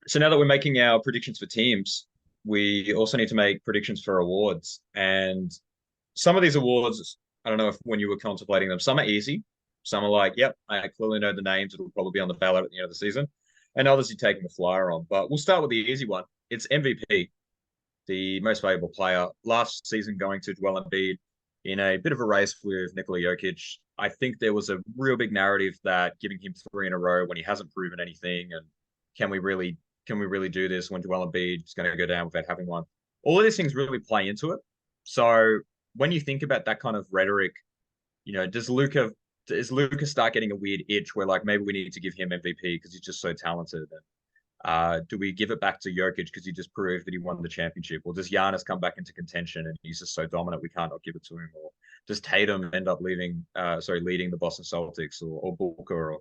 So now that we're making our predictions for teams, we also need to make predictions for awards. And some of these awards, I don't know if when you were contemplating them, some are easy. Some are like, yep, I clearly know the names. It'll probably be on the ballot at the end of the season. And others you're taking the flyer on. But we'll start with the easy one. It's MVP, the most valuable player. Last season going to Joel Embiid in a bit of a race with Nikola Jokic. I think there was a real big narrative that giving him three in a row when he hasn't proven anything, and can we really can we really do this when Joel Embiid is going to go down without having one? All of these things really play into it. So when you think about that kind of rhetoric, does Luca start getting a weird itch where like maybe we need to give him MVP because he's just so talented? And do we give it back to Jokic because he just proved that he won the championship? Or does Giannis come back into contention and he's just so dominant we can't not give it to him? Or does Tatum end up leading the Boston Celtics or Booker? Or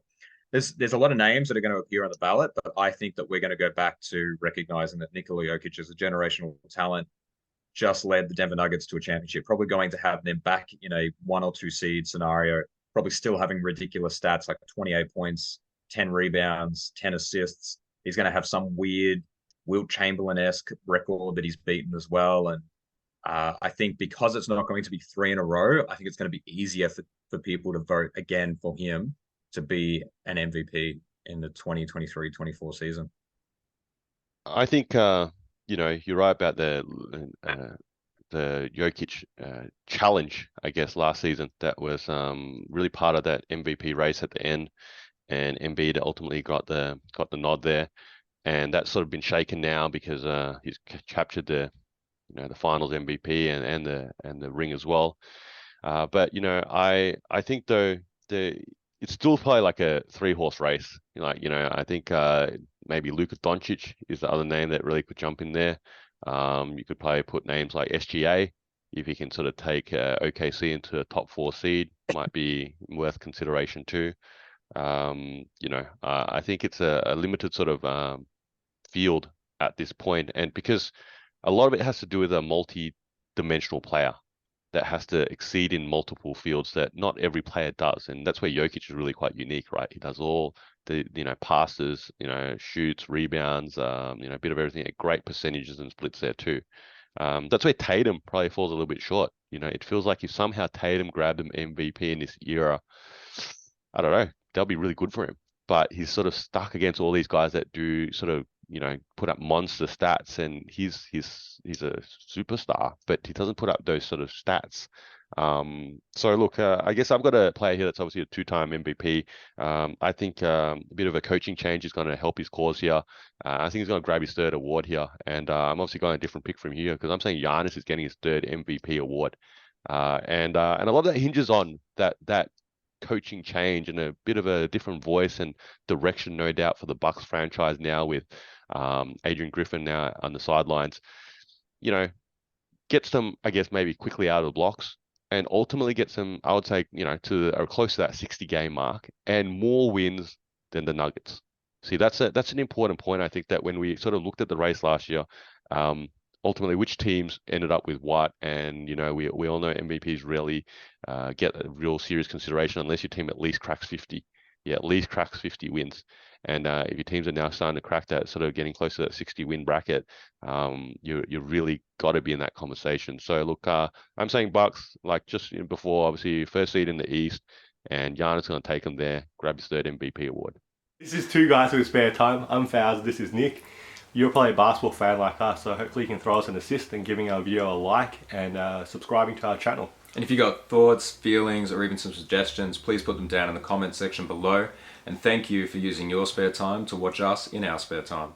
there's a lot of names that are going to appear on the ballot, but I think that we're going to go back to recognizing that Nikola Jokic is a generational talent, just led the Denver Nuggets to a championship, probably going to have them back in a 1 or 2 seed scenario, probably still having ridiculous stats like 28 points, 10 rebounds, 10 assists. He's going to have some weird Wilt Chamberlain-esque record that he's beaten as well. And I think because it's not going to be three in a row, I think it's going to be easier for people to vote again for him to be an MVP in the 2023-24 season. I think you're right about the Jokic challenge, I guess, last season. That was really part of that MVP race at the end, and Embiid ultimately got the nod there, and that's sort of been shaken now because he's captured the finals MVP and the ring as well. But I think though it's still probably like a 3-horse race. I think maybe Luka Doncic is the other name that really could jump in there. You could probably put names like SGA if he can sort of take OKC into a top 4 seed, might be worth consideration too. I think it's a limited sort of field at this point, and because a lot of it has to do with a multi-dimensional player that has to exceed in multiple fields that not every player does, and that's where Jokic is really quite unique, right? He does all the passes, shoots, rebounds, a bit of everything at great percentages and splits there too. That's where Tatum probably falls a little bit short. It feels like if somehow Tatum grabbed an MVP in this era, I don't know, that'll be really good for him. But he's sort of stuck against all these guys that do sort of, put up monster stats, and he's a superstar, but he doesn't put up those sort of stats. So look, I guess I've got a player here that's obviously a 2-time MVP. I think a bit of a coaching change is going to help his cause here. I think he's going to grab his 3rd award here, and I'm obviously going a different pick from here because I'm saying Giannis is getting his 3rd MVP award, and a lot of that hinges on that coaching change and a bit of a different voice and direction, no doubt, for the Bucks franchise now with Adrian Griffin now on the sidelines. Gets them, I guess, maybe quickly out of the blocks, and ultimately gets them, I would say, to or close to that 60-game mark and more wins than the Nuggets. See, that's an important point. I think that when we sort of looked at the race last year, ultimately which teams ended up with what, and we all know MVPs rarely get a real serious consideration unless your team at least cracks 50. Yeah, at least cracks 50 wins. And if your teams are now starting to crack that, sort of getting close to that 60 win bracket, you really got to be in that conversation. So look, I'm saying Bucks, like just before, obviously 1st seed in the East, and Giannis going to take them there, grab his 3rd MVP award. This is Two Guys with Spare Time. I'm Faz, this is Nick. You're probably a basketball fan like us, so hopefully you can throw us an assist and giving our video a like and subscribing to our channel. And if you got thoughts, feelings, or even some suggestions, please put them down in the comment section below. And thank you for using your spare time to watch us in our spare time.